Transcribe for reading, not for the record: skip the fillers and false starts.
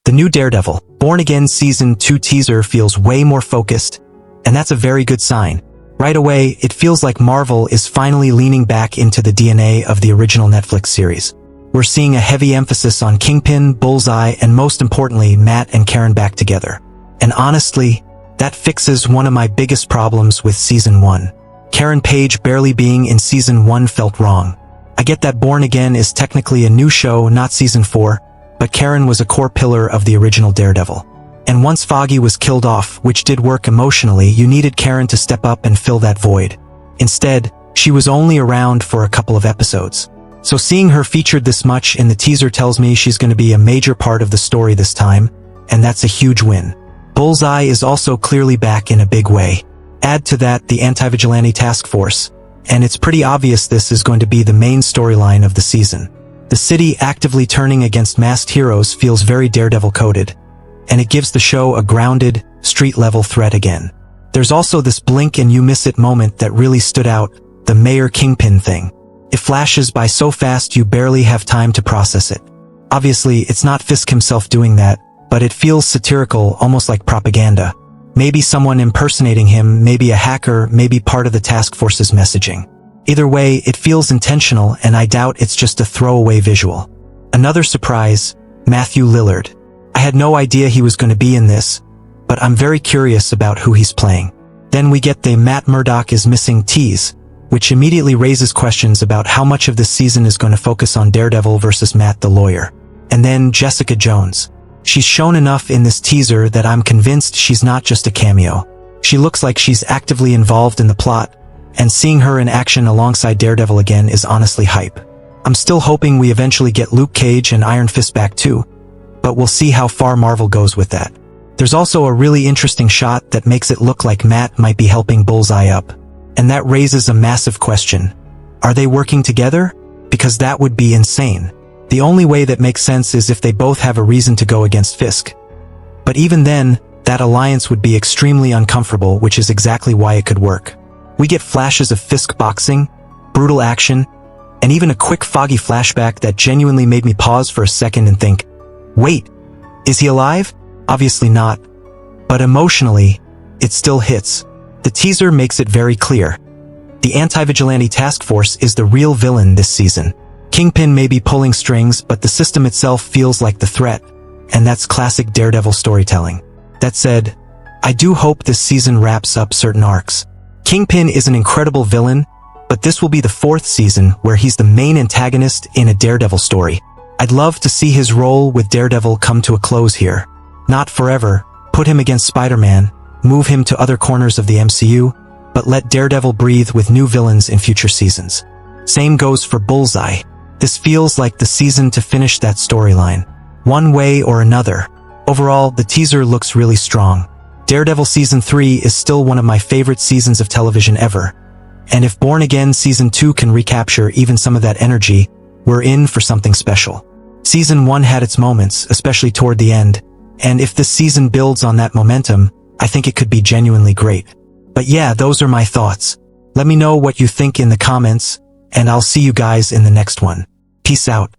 The new Daredevil, Born Again Season 2 teaser feels way more focused, and that's a very good sign. Right away, it feels like Marvel is finally leaning back into the DNA of the original Netflix series. We're seeing a heavy emphasis on Kingpin, Bullseye, and most importantly, Matt and Karen back together. And honestly, that fixes one of my biggest problems with Season 1. Karen Page barely being in Season 1 felt wrong. I get that Born Again is technically a new show, not Season 4, but Karen was a core pillar of the original Daredevil. And once Foggy was killed off, which did work emotionally, you needed Karen to step up and fill that void. Instead, she was only around for a couple of episodes. So seeing her featured this much in the teaser tells me she's going to be a major part of the story this time, and that's a huge win. Bullseye is also clearly back in a big way. Add to that the anti-vigilante task force, and it's pretty obvious this is going to be the main storyline of the season. The city actively turning against masked heroes feels very Daredevil-coded, and it gives the show a grounded, street-level threat again. There's also this blink and you miss it moment that really stood out, the Mayor Kingpin thing. It flashes by so fast you barely have time to process it. Obviously, it's not Fisk himself doing that, but it feels satirical, almost like propaganda. Maybe someone impersonating him, maybe a hacker, maybe part of the task force's messaging. Either way, it feels intentional, and I doubt it's just a throwaway visual. Another surprise, Matthew Lillard. I had no idea he was going to be in this, but I'm very curious about who he's playing. Then we get the Matt Murdock is missing tease, which immediately raises questions about how much of this season is going to focus on Daredevil versus Matt the lawyer. And then Jessica Jones. She's shown enough in this teaser that I'm convinced she's not just a cameo. She looks like she's actively involved in the plot, and seeing her in action alongside Daredevil again is honestly hype. I'm still hoping we eventually get Luke Cage and Iron Fist back too, but we'll see how far Marvel goes with that. There's also a really interesting shot that makes it look like Matt might be helping Bullseye up. And that raises a massive question. Are they working together? Because that would be insane. The only way that makes sense is if they both have a reason to go against Fisk. But even then, that alliance would be extremely uncomfortable, which is exactly why it could work. We get flashes of Fisk boxing, brutal action, and even a quick Foggy flashback that genuinely made me pause for a second and think, wait, is he alive? Obviously not. But emotionally, it still hits. The teaser makes it very clear. The anti-vigilante task force is the real villain this season. Kingpin may be pulling strings, but the system itself feels like the threat, and that's classic Daredevil storytelling. That said, I do hope this season wraps up certain arcs. Kingpin is an incredible villain, but this will be the 4th season where he's the main antagonist in a Daredevil story. I'd love to see his role with Daredevil come to a close here. Not forever, put him against Spider-Man, move him to other corners of the MCU, but let Daredevil breathe with new villains in future seasons. Same goes for Bullseye. This feels like the season to finish that storyline, one way or another. Overall, the teaser looks really strong. Daredevil Season 3 is still one of my favorite seasons of television ever, and if Born Again Season 2 can recapture even some of that energy, we're in for something special. Season 1 had its moments, especially toward the end, and if this season builds on that momentum, I think it could be genuinely great. But yeah, those are my thoughts. Let me know what you think in the comments, and I'll see you guys in the next one. Peace out.